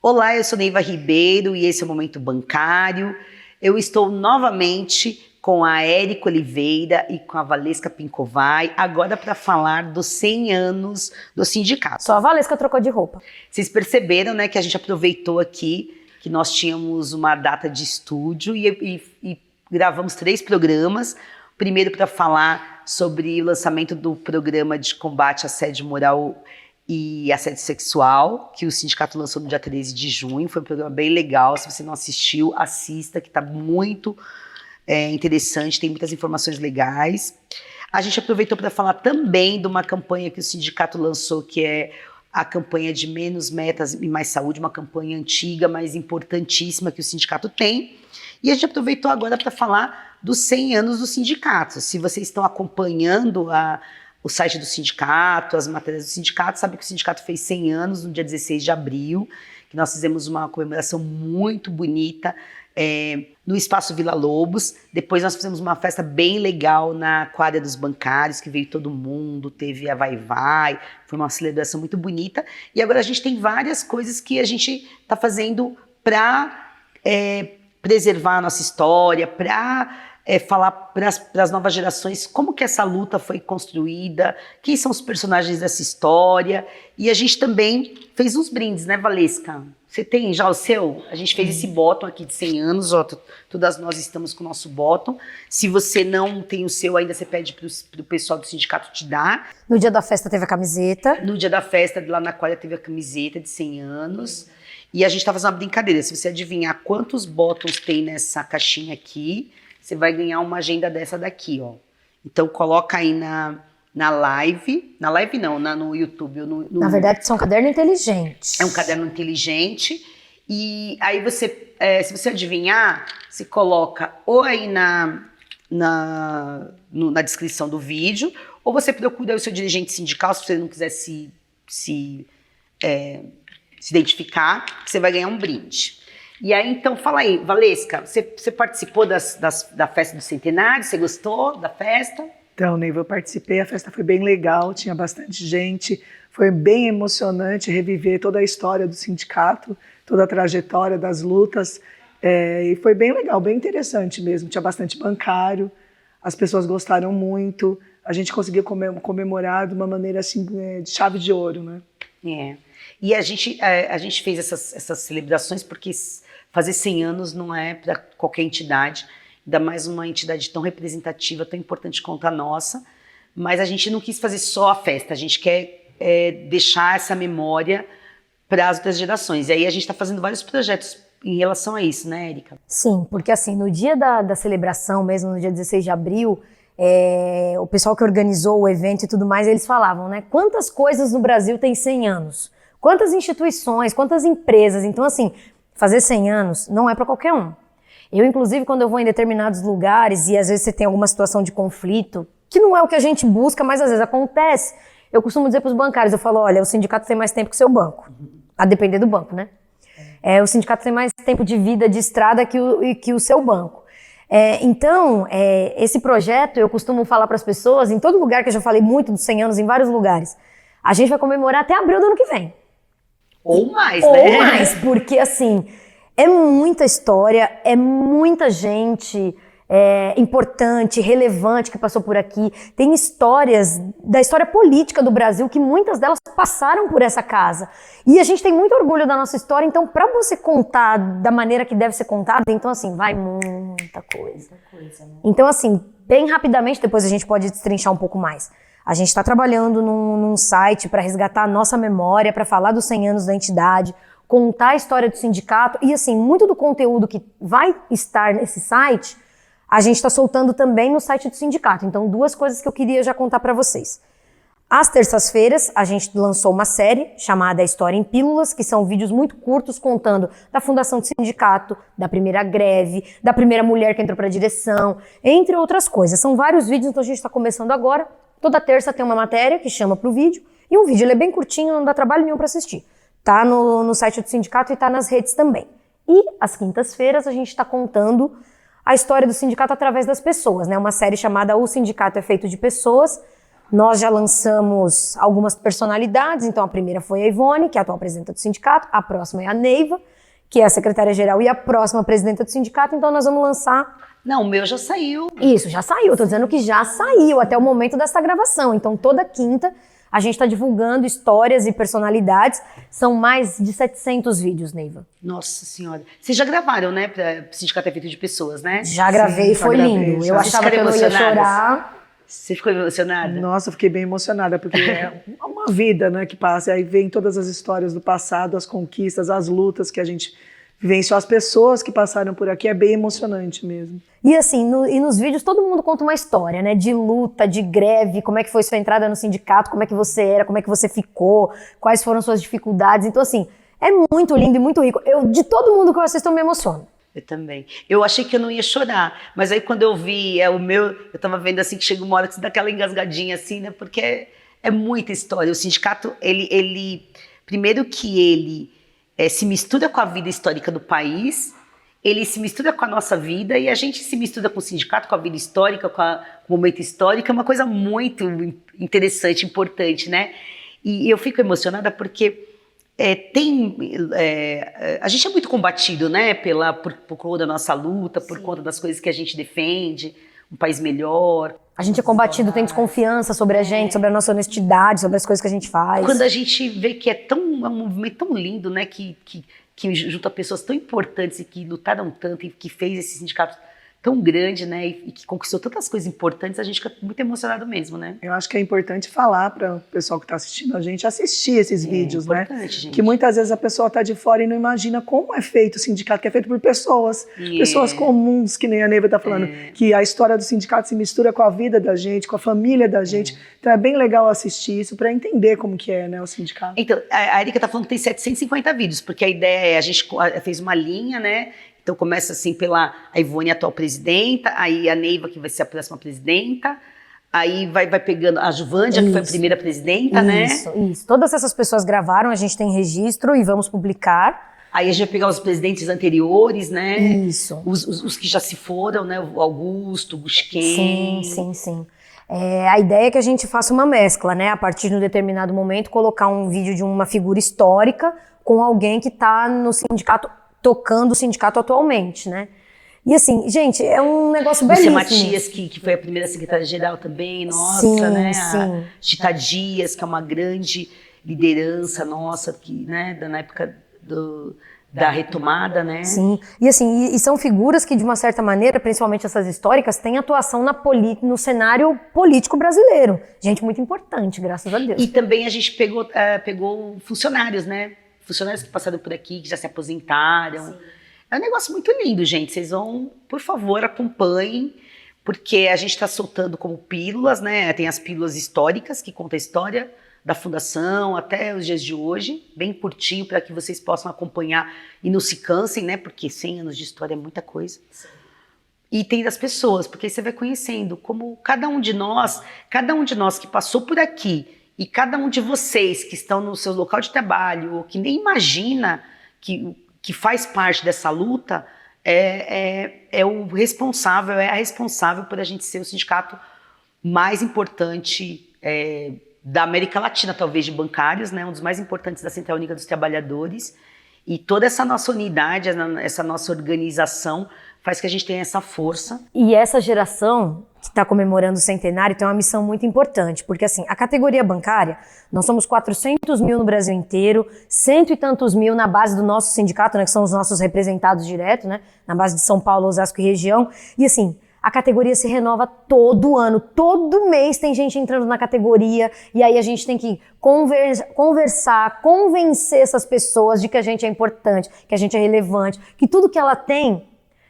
Olá, eu sou Neiva Ribeiro e esse é o Momento Bancário. Eu estou novamente com a Érica Oliveira e com a Valesca Pincovai, agora para falar dos 100 anos do sindicato. Só a Valesca trocou de roupa. Vocês perceberam, né, que a gente aproveitou aqui que nós tínhamos uma data de estúdio e gravamos 3 programas. Primeiro para falar sobre o lançamento do programa de combate à assédio moral e assédio sexual, que o sindicato lançou no dia 13 de junho. Foi um programa bem legal. Se você não assistiu, assista, que está muito interessante, tem muitas informações legais. A gente aproveitou para falar também de uma campanha que o sindicato lançou, que é a campanha de Menos Metas e Mais Saúde, uma campanha antiga, mas importantíssima que o sindicato tem. E a gente aproveitou agora para falar dos 100 anos do sindicato. Se vocês estão acompanhando o site do sindicato, as matérias do sindicato, sabe que o sindicato fez 100 anos no dia 16 de abril, que nós fizemos uma comemoração muito bonita no Espaço Vila Lobos. Depois nós fizemos uma festa bem legal na quadra dos bancários, que veio todo mundo, teve a Vai-Vai, foi uma celebração muito bonita. E agora a gente tem várias coisas que a gente está fazendo para preservar a nossa história, para falar para as novas gerações como que essa luta foi construída, quem são os personagens dessa história. E a gente também fez uns brindes, né, Valesca? Você tem já o seu? A gente fez esse bottom aqui de 100 anos, ó, todas nós estamos com o nosso bottom. Se você não tem o seu ainda, você pede para o pessoal do sindicato te dar. No dia da festa teve a camiseta. No dia da festa, lá na quadra, teve a camiseta de 100 anos. E a gente tá fazendo uma brincadeira. Se você adivinhar quantos bottoms tem nessa caixinha aqui, você vai ganhar uma agenda dessa daqui, ó. Então coloca aí na live. Na live não, no YouTube. Na verdade, isso é um caderno inteligente. É um caderno inteligente. E aí você, se você adivinhar, você coloca ou aí na descrição do vídeo, ou você procura o seu dirigente sindical, se você não quiser se identificar, que você vai ganhar um brinde. E aí, então, fala aí, Valesca, você participou da festa do centenário? Você gostou da festa? Então, Neiva, eu participei, a festa foi bem legal, tinha bastante gente, foi bem emocionante reviver toda a história do sindicato, toda a trajetória das lutas, e foi bem legal, bem interessante mesmo, tinha bastante bancário, as pessoas gostaram muito, a gente conseguiu comemorar de uma maneira assim, de chave de ouro, né? E a gente fez essas celebrações porque fazer 100 anos não é para qualquer entidade, ainda mais uma entidade tão representativa, tão importante quanto a nossa, mas a gente não quis fazer só a festa, a gente quer deixar essa memória para as outras gerações. E aí a gente está fazendo vários projetos em relação a isso, né, Érica? Sim, porque assim, no dia da celebração, mesmo no dia 16 de abril, o pessoal que organizou o evento e tudo mais, eles falavam, né, quantas coisas no Brasil tem 100 anos? Quantas instituições, quantas empresas? Então, assim, fazer 100 anos não é para qualquer um. Eu, inclusive, quando eu vou em determinados lugares e às vezes você tem alguma situação de conflito, que não é o que a gente busca, mas às vezes acontece, eu costumo dizer para os bancários, eu falo, olha, o sindicato tem mais tempo que o seu banco. A depender do banco, né? O sindicato tem mais tempo de vida, de estrada que o seu banco. Então, esse projeto, eu costumo falar para as pessoas, em todo lugar que eu já falei muito dos 100 anos, em vários lugares, a gente vai comemorar até abril do ano que vem. Ou mais, né? Ou mais, porque assim, é muita história, é muita gente importante, relevante que passou por aqui. Tem histórias da história política do Brasil que muitas delas passaram por essa casa. E a gente tem muito orgulho da nossa história, então para você contar da maneira que deve ser contada, então assim, vai muita coisa. Né? Então assim, bem rapidamente, depois a gente pode destrinchar um pouco mais. A gente está trabalhando num site para resgatar a nossa memória, para falar dos 100 anos da entidade, contar a história do sindicato e, assim, muito do conteúdo que vai estar nesse site, a gente está soltando também no site do sindicato. Então, 2 coisas que eu queria já contar para vocês. Às terças-feiras, a gente lançou uma série chamada História em Pílulas, que são vídeos muito curtos contando da fundação do sindicato, da primeira greve, da primeira mulher que entrou para a direção, entre outras coisas. São vários vídeos, então a gente está começando agora. Toda terça tem uma matéria que chama pro vídeo, e um vídeo ele é bem curtinho, não dá trabalho nenhum para assistir. Tá no site do sindicato e tá nas redes também. E às quintas-feiras a gente está contando a história do sindicato através das pessoas, né? Uma série chamada O Sindicato é Feito de Pessoas, Nós já lançamos algumas personalidades, então a primeira foi a Ivone, que é a atual presidenta do sindicato, a próxima é a Neiva, que é a secretária-geral e a próxima presidenta do sindicato, então nós vamos lançar... Não, o meu já saiu. Isso, já saiu, tô dizendo que já saiu até o momento dessa gravação, então toda quinta a gente está divulgando histórias e personalidades, são mais de 700 vídeos, Neiva. Nossa Senhora. Vocês já gravaram, né? O Sindicato é feito de pessoas, né? Já gravei, Sim, foi já gravei, lindo. já. Eu Vocês achava que eu ficaram não ia emocionadas? chorar. Você ficou emocionada? Nossa, eu fiquei bem emocionada, porque é uma vida, né, que passa. E aí vem todas as histórias do passado, as conquistas, as lutas que a gente vivenciou, as pessoas que passaram por aqui. É bem emocionante mesmo. E assim, nos vídeos todo mundo conta uma história, né? De luta, de greve, como é que foi sua entrada no sindicato, como é que você era, como é que você ficou, quais foram suas dificuldades. Então assim, é muito lindo e muito rico. De todo mundo que eu assisto, eu me emociono. Eu também. Eu achei que eu não ia chorar, mas aí quando eu vi o meu, eu tava vendo assim que chega uma hora que você dá aquela engasgadinha assim, né? Porque é muita história. O sindicato, primeiro que ele se mistura com a vida histórica do país, ele se mistura com a nossa vida e a gente se mistura com o sindicato, com a vida histórica, com o momento histórico, é uma coisa muito interessante, importante, né? E eu fico emocionada porque a gente é muito combatido, né, por conta da nossa luta, por conta das coisas que a gente defende, um país melhor. A gente é combatido, tem desconfiança sobre a gente, sobre a nossa honestidade, sobre as coisas que a gente faz. Quando a gente vê que é um movimento tão lindo, né, que junta pessoas tão importantes e que lutaram tanto e que fez esse sindicato tão grande, né, e que conquistou tantas coisas importantes, a gente fica muito emocionado mesmo, né? Eu acho que é importante falar para o pessoal que está assistindo a gente assistir esses vídeos, né? Gente. Que muitas vezes a pessoa está de fora e não imagina como é feito o sindicato, que é feito por pessoas, pessoas comuns, que nem a Neiva está falando, que a história do sindicato se mistura com a vida da gente, com a família da gente. Então é bem legal assistir isso para entender como que é, né, o sindicato. Então, a Erika está falando que tem 750 vídeos, porque a ideia a gente fez uma linha, né? Então começa assim pela a Ivone, a atual presidenta, aí a Neiva, que vai ser a próxima presidenta, aí vai pegando a Juvândia, que foi a primeira presidenta, né? Isso. Todas essas pessoas gravaram, a gente tem registro e vamos publicar. Aí a gente vai pegar os presidentes anteriores, né? Isso. Os que já se foram, né? O Augusto, o Busquem. Sim. A ideia é que a gente faça uma mescla, né? A partir de um determinado momento, colocar um vídeo de uma figura histórica com alguém que está no sindicato, tocando o sindicato atualmente, né? E assim, gente, é um negócio belíssimo. Você Matias, que foi a primeira secretária-geral também, nossa, né? Sim. A Chita Dias, que é uma grande liderança nossa, que, né, na época da retomada, né? Sim, e assim, e são figuras que de uma certa maneira, principalmente essas históricas, têm atuação no cenário político brasileiro. Gente muito importante, graças a Deus. E também a gente pegou funcionários, né? Funcionários que passaram por aqui, que já se aposentaram. Sim. É um negócio muito lindo, gente. Vocês vão, por favor, acompanhem, porque a gente está soltando como pílulas, né? Tem as pílulas históricas, que contam a história da fundação até os dias de hoje, bem curtinho, para que vocês possam acompanhar e não se cansem, né? Porque 100 anos de história é muita coisa. Sim. E tem das pessoas, porque aí você vai conhecendo como cada um de nós que passou por aqui, e cada um de vocês que estão no seu local de trabalho, ou que nem imagina que faz parte dessa luta, é a responsável por a gente ser o sindicato mais importante da América Latina, talvez, de bancários, né? Um dos mais importantes da Central Única dos Trabalhadores. E toda essa nossa unidade, essa nossa organização faz que a gente tenha essa força. E essa geração que está comemorando o centenário tem uma missão muito importante, porque assim, a categoria bancária, nós somos 400 mil no Brasil inteiro, 100 e tantos mil na base do nosso sindicato, né, que são os nossos representados diretos, né, na base de São Paulo, Osasco e região, e assim, a categoria se renova todo ano, todo mês tem gente entrando na categoria, e aí a gente tem que conversar, convencer essas pessoas de que a gente é importante, que a gente é relevante, que tudo que ela tem,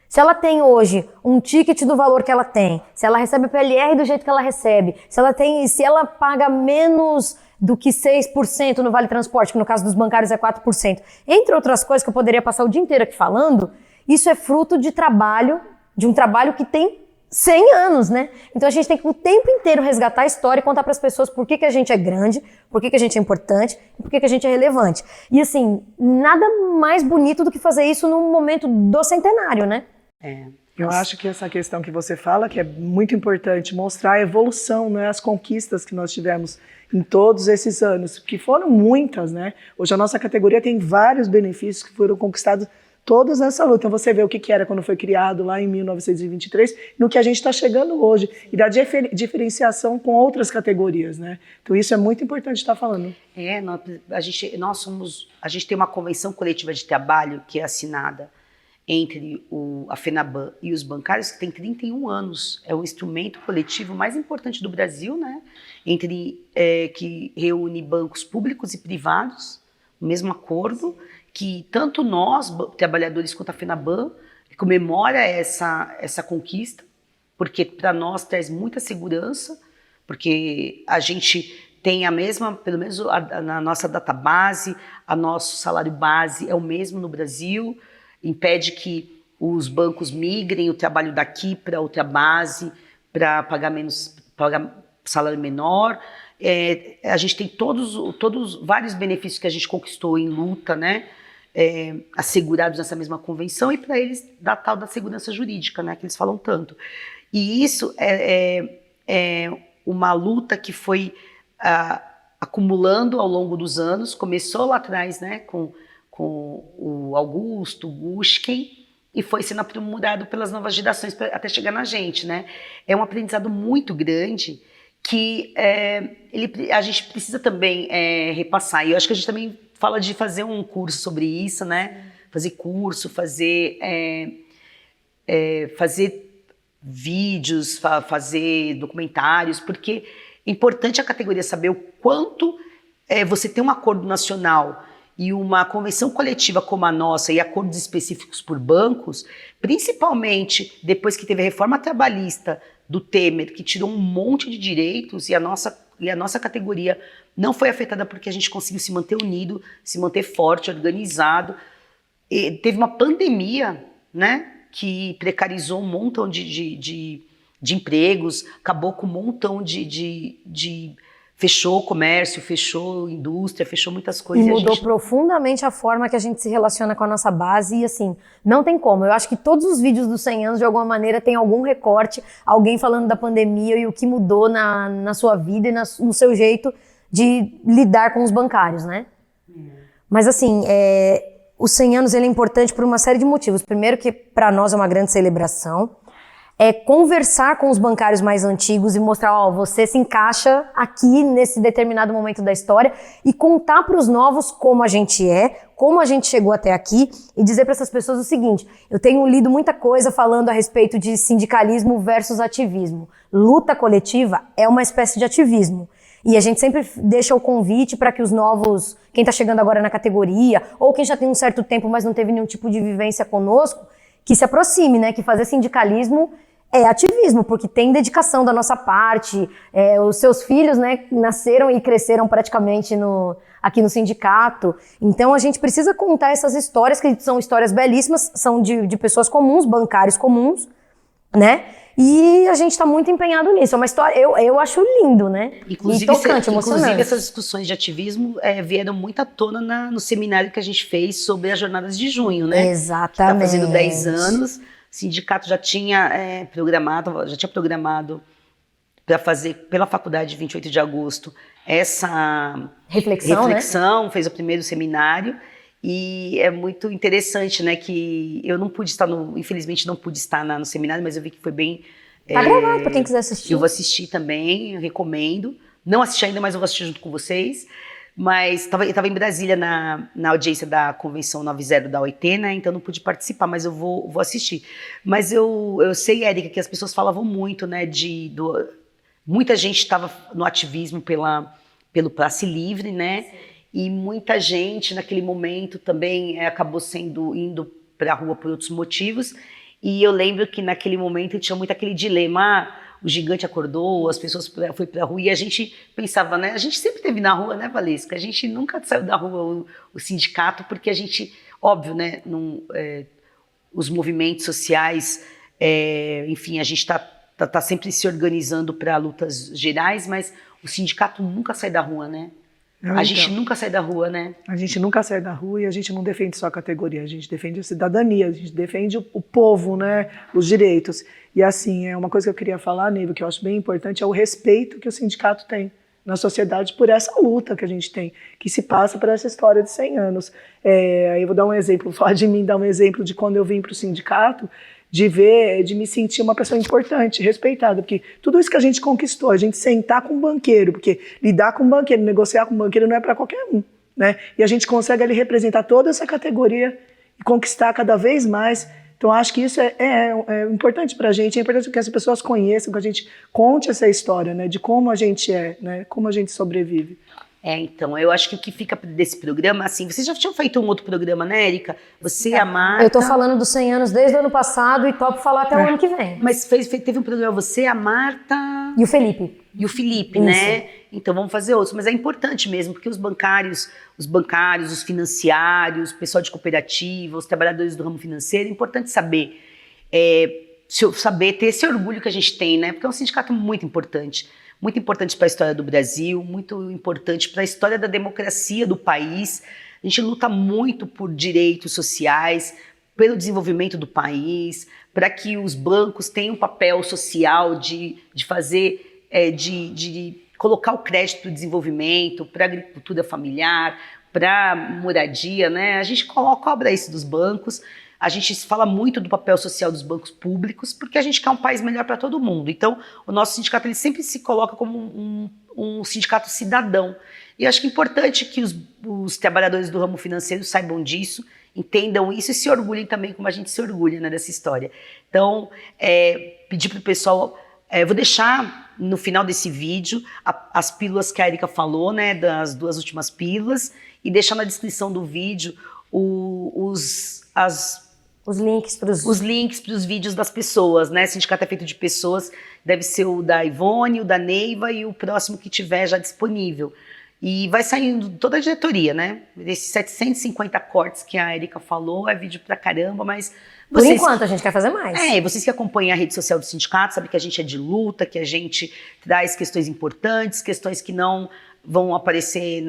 se ela tem hoje um ticket do valor que ela tem, se ela recebe o PLR do jeito que ela recebe, se ela paga menos do que 6% no Vale Transporte, que no caso dos bancários é 4%, entre outras coisas que eu poderia passar o dia inteiro aqui falando, isso é fruto de um trabalho que tem 100 anos, né? Então a gente tem que o tempo inteiro resgatar a história e contar para as pessoas por que a gente é grande, por que a gente é importante e por que a gente é relevante. E assim, nada mais bonito do que fazer isso no momento do centenário, né? Eu acho que essa questão que você fala, que é muito importante, mostrar a evolução, né, as conquistas que nós tivemos em todos esses anos, que foram muitas, né? Hoje a nossa categoria tem vários benefícios que foram conquistados todos nessa luta. Então você vê o que era quando foi criado lá em 1923, no que a gente está chegando hoje, e da diferenciação com outras categorias, né? Então isso é muito importante estar falando. A gente tem uma convenção coletiva de trabalho que é assinada entre a FENABAN e os bancários, que tem 31 anos. É o instrumento coletivo mais importante do Brasil, né? Que reúne bancos públicos e privados, no mesmo acordo, que tanto nós, trabalhadores, quanto a FENABAN, comemora essa conquista, porque para nós traz muita segurança, porque a gente tem a mesma, pelo menos na nossa database, o nosso salário base é o mesmo no Brasil, impede que os bancos migrem o trabalho daqui para outra base, para pagar salário menor. A gente tem vários benefícios que a gente conquistou em luta, né? Assegurados nessa mesma convenção, e para eles da tal da segurança jurídica, né? Que eles falam tanto. E isso é uma luta que foi acumulando ao longo dos anos. Começou lá atrás, né? Com o Augusto, o Gushken, e foi sendo aprimorado pelas novas gerações até chegar na gente, né? É um aprendizado muito grande que a gente precisa também repassar. E eu acho que a gente também fala de fazer um curso sobre isso, né? Fazer curso, fazer vídeos, fazer documentários, porque é importante a categoria saber o quanto você tem um acordo nacional e uma convenção coletiva como a nossa e acordos específicos por bancos, principalmente depois que teve a reforma trabalhista do Temer, que tirou um monte de direitos, e a nossa categoria não foi afetada porque a gente conseguiu se manter unido, se manter forte, organizado. E teve uma pandemia, né, que precarizou um montão de empregos, acabou com um montão fechou o comércio, fechou a indústria, fechou muitas coisas. E mudou profundamente a forma que a gente se relaciona com a nossa base, e assim, não tem como. Eu acho que todos os vídeos dos 100 anos, de alguma maneira, tem algum recorte, alguém falando da pandemia e o que mudou na sua vida e no seu jeito de lidar com os bancários, né? Mas assim, os 100 anos ele é importante por uma série de motivos. Primeiro, que para nós é uma grande celebração. Conversar com os bancários mais antigos e mostrar, você se encaixa aqui nesse determinado momento da história, e contar para os novos como a gente como a gente chegou até aqui, e dizer para essas pessoas o seguinte: eu tenho lido muita coisa falando a respeito de sindicalismo versus ativismo. Luta coletiva é uma espécie de ativismo. E a gente sempre deixa o convite para que os novos, quem está chegando agora na categoria, ou quem já tem um certo tempo, mas não teve nenhum tipo de vivência conosco, que se aproxime, né? Que fazer sindicalismo é ativismo, porque tem dedicação da nossa parte. Os seus filhos, né, nasceram e cresceram praticamente aqui no sindicato. Então a gente precisa contar essas histórias, que são histórias belíssimas, são de pessoas comuns, bancários comuns, né? E a gente está muito empenhado nisso. É uma história, eu acho lindo, né? Inclusive, e tocante, emocionante. Inclusive, essas discussões de ativismo vieram muito à tona no seminário que a gente fez sobre as jornadas de junho, né? Exatamente. Está fazendo 10 anos. O sindicato já tinha programado para fazer pela faculdade de 28 de agosto essa reflexão, né? Fez o primeiro seminário. E é muito interessante, né, que eu não pude estar infelizmente não pude estar no seminário, mas eu vi que foi bem... Tá gravado para quem quiser assistir. Eu vou assistir também, eu recomendo. Não assisti ainda, mas eu vou assistir junto com vocês. Mas eu estava em Brasília na audiência da Convenção 90 da OIT, né, então não pude participar, mas eu vou assistir. Mas eu sei, Érica, que as pessoas falavam muito, né, muita gente estava no ativismo pelo passe livre, né? Sim. E muita gente naquele momento também acabou indo para a rua por outros motivos. E eu lembro que naquele momento tinha muito aquele dilema: o gigante acordou, as pessoas foram para a rua, e a gente pensava, né? A gente sempre esteve na rua, né, Valesca? A gente nunca saiu da rua, o sindicato, porque a gente, óbvio, né? Os movimentos sociais, enfim, a gente tá sempre se organizando para lutas gerais, mas o sindicato nunca sai da rua, né? A gente nunca sai da rua, né? A gente nunca sai da rua e a gente não defende só a categoria, a gente defende a cidadania, a gente defende o povo, né? Os direitos. E assim, é uma coisa que eu queria falar, Neiva, que eu acho bem importante, é o respeito que o sindicato tem na sociedade por essa luta que a gente tem, que se passa por essa história de 100 anos. Aí eu vou dar um exemplo, falar de mim, dar um exemplo de quando eu vim para o sindicato, de me sentir uma pessoa importante, respeitada, porque tudo isso que a gente conquistou, a gente sentar com um banqueiro, porque lidar com um banqueiro, negociar com um banqueiro não é para qualquer um, né? E a gente consegue ali representar toda essa categoria e conquistar cada vez mais. Então, acho que isso é importante para a gente, é importante que as pessoas conheçam, que a gente conte essa história, né, de como a gente né, como a gente sobrevive. Então, eu acho que o que fica desse programa, assim, vocês já tinham feito um outro programa, né, Érica? Você e a Marta... Eu tô falando dos 100 anos desde o ano passado e topo falar até o ano que vem. Mas teve um programa você, a Marta... E o Felipe. E o Felipe, né? Então vamos fazer outros. Mas é importante mesmo, porque os bancários, os financiários, o pessoal de cooperativa, os trabalhadores do ramo financeiro, é importante saber, ter esse orgulho que a gente tem, né? Porque é um sindicato muito importante para a história do Brasil, muito importante para a história da democracia do país. A gente luta muito por direitos sociais, pelo desenvolvimento do país, para que os bancos tenham um papel social de fazer, de colocar o crédito para o desenvolvimento, para a agricultura familiar, para a moradia, né? A gente cobra isso dos bancos. A gente fala muito do papel social dos bancos públicos, porque a gente quer um país melhor para todo mundo. Então, o nosso sindicato ele sempre se coloca como um sindicato cidadão. E eu acho que é importante que os trabalhadores do ramo financeiro saibam disso, entendam isso e se orgulhem também como a gente se orgulha, né, dessa história. Então, pedir para o pessoal... vou deixar no final desse vídeo as pílulas que a Érica falou, né, das 2 últimas pílulas, e deixar na descrição do vídeo os links para os vídeos das pessoas, né? Sindicato é feito de pessoas, deve ser o da Ivone, o da Neiva e o próximo que tiver já disponível. E vai saindo toda a diretoria, né? Esses 750 cortes que a Érica falou, é vídeo pra caramba, mas... Por enquanto, a gente quer fazer mais. Vocês que acompanham a rede social do sindicato, sabem que a gente é de luta, que a gente traz questões importantes, questões que não vão aparecer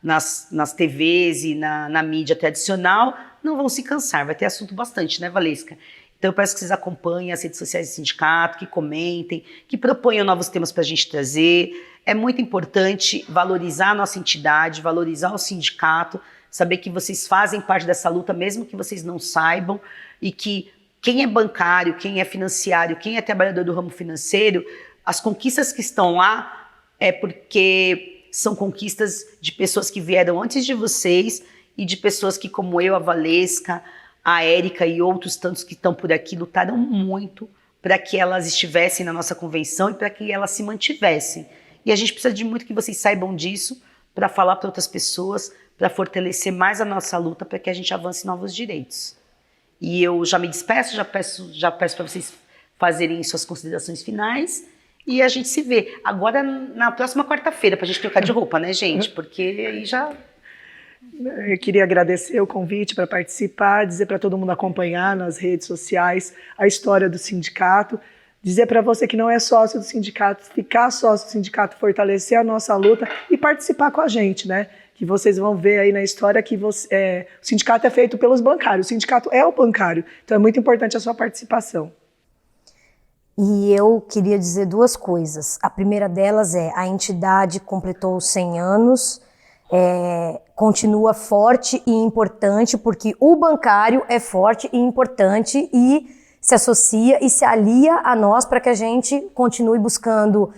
nas TVs e na mídia tradicional, não vão se cansar, vai ter assunto bastante, né, Valesca? Então eu peço que vocês acompanhem as redes sociais do sindicato, que comentem, que proponham novos temas para a gente trazer. É muito importante valorizar a nossa entidade, valorizar o sindicato, saber que vocês fazem parte dessa luta, mesmo que vocês não saibam, e que quem é bancário, quem é financiário, quem é trabalhador do ramo financeiro, as conquistas que estão lá é porque são conquistas de pessoas que vieram antes de vocês e de pessoas que, como eu, a Valesca, a Érica e outros tantos que estão por aqui, lutaram muito para que elas estivessem na nossa convenção e para que elas se mantivessem. E a gente precisa de muito que vocês saibam disso para falar para outras pessoas, para fortalecer mais a nossa luta para que a gente avance novos direitos. E eu já me despeço, já peço para vocês fazerem suas considerações finais e a gente se vê. Agora, na próxima quarta-feira, para a gente trocar de roupa, né, gente? Porque aí já... Eu queria agradecer o convite para participar, dizer para todo mundo acompanhar nas redes sociais a história do sindicato, dizer para você que não é sócio do sindicato, ficar sócio do sindicato, fortalecer a nossa luta e participar com a gente, né? Que vocês vão ver aí na história que o sindicato é feito pelos bancários, o sindicato é o bancário, então é muito importante a sua participação. E eu queria dizer 2 coisas. A primeira delas é a entidade completou 100 anos, continua forte e importante, porque o bancário é forte e importante e se associa e se alia a nós para que a gente continue buscando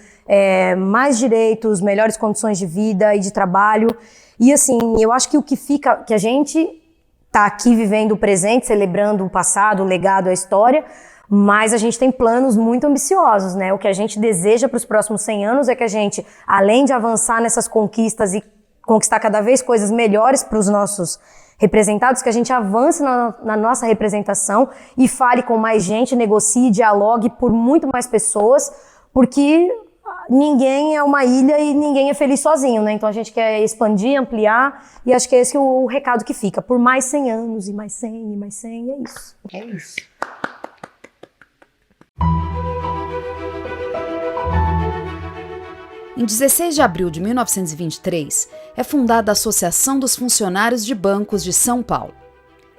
mais direitos, melhores condições de vida e de trabalho. E assim, eu acho que o que fica, que a gente está aqui vivendo o presente, celebrando o passado, o legado, a história, mas a gente tem planos muito ambiciosos, né? O que a gente deseja para os próximos 100 anos é que a gente, além de avançar nessas conquistas e conquistar cada vez coisas melhores para os nossos representados, que a gente avance na nossa representação e fale com mais gente, negocie, dialogue por muito mais pessoas, porque ninguém é uma ilha e ninguém é feliz sozinho, né? Então a gente quer expandir, ampliar, e acho que é esse o recado que fica. Por mais 100 anos, e mais 100, e mais 100, é isso. É isso. Em 16 de abril de 1923, é fundada a Associação dos Funcionários de Bancos de São Paulo.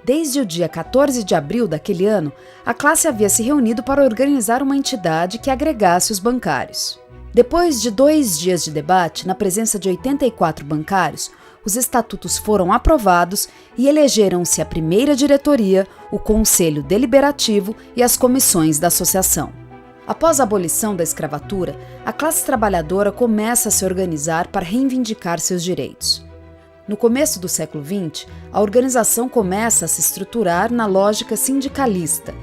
Desde o dia 14 de abril daquele ano, a classe havia se reunido para organizar uma entidade que agregasse os bancários. Depois de 2 dias de debate, na presença de 84 bancários, os estatutos foram aprovados e elegeram-se a primeira diretoria, o Conselho Deliberativo e as comissões da associação. Após a abolição da escravatura, a classe trabalhadora começa a se organizar para reivindicar seus direitos. No começo do século XX, a organização começa a se estruturar na lógica sindicalista.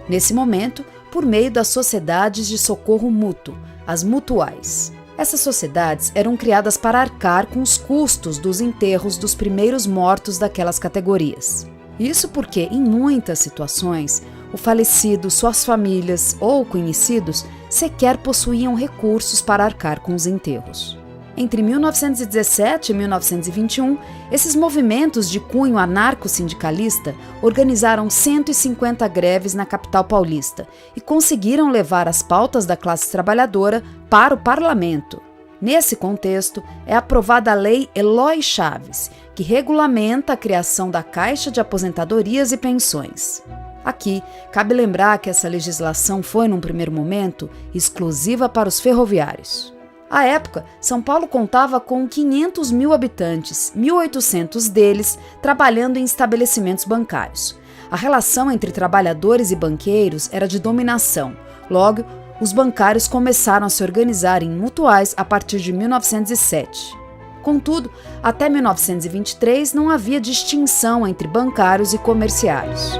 Nesse momento, por meio das sociedades de socorro mútuo, as mutuais. Essas sociedades eram criadas para arcar com os custos dos enterros dos primeiros mortos daquelas categorias. Isso porque, em muitas situações, o falecido, suas famílias ou conhecidos sequer possuíam recursos para arcar com os enterros. Entre 1917 e 1921, esses movimentos de cunho anarco-sindicalista organizaram 150 greves na capital paulista e conseguiram levar as pautas da classe trabalhadora para o parlamento. Nesse contexto, é aprovada a Lei Eloy Chaves, que regulamenta a criação da Caixa de Aposentadorias e Pensões. Aqui, cabe lembrar que essa legislação foi, num primeiro momento, exclusiva para os ferroviários. À época, São Paulo contava com 500 mil habitantes, 1.800 deles trabalhando em estabelecimentos bancários. A relação entre trabalhadores e banqueiros era de dominação. Logo, os bancários começaram a se organizar em mutuais a partir de 1907. Contudo, até 1923 não havia distinção entre bancários e comerciários.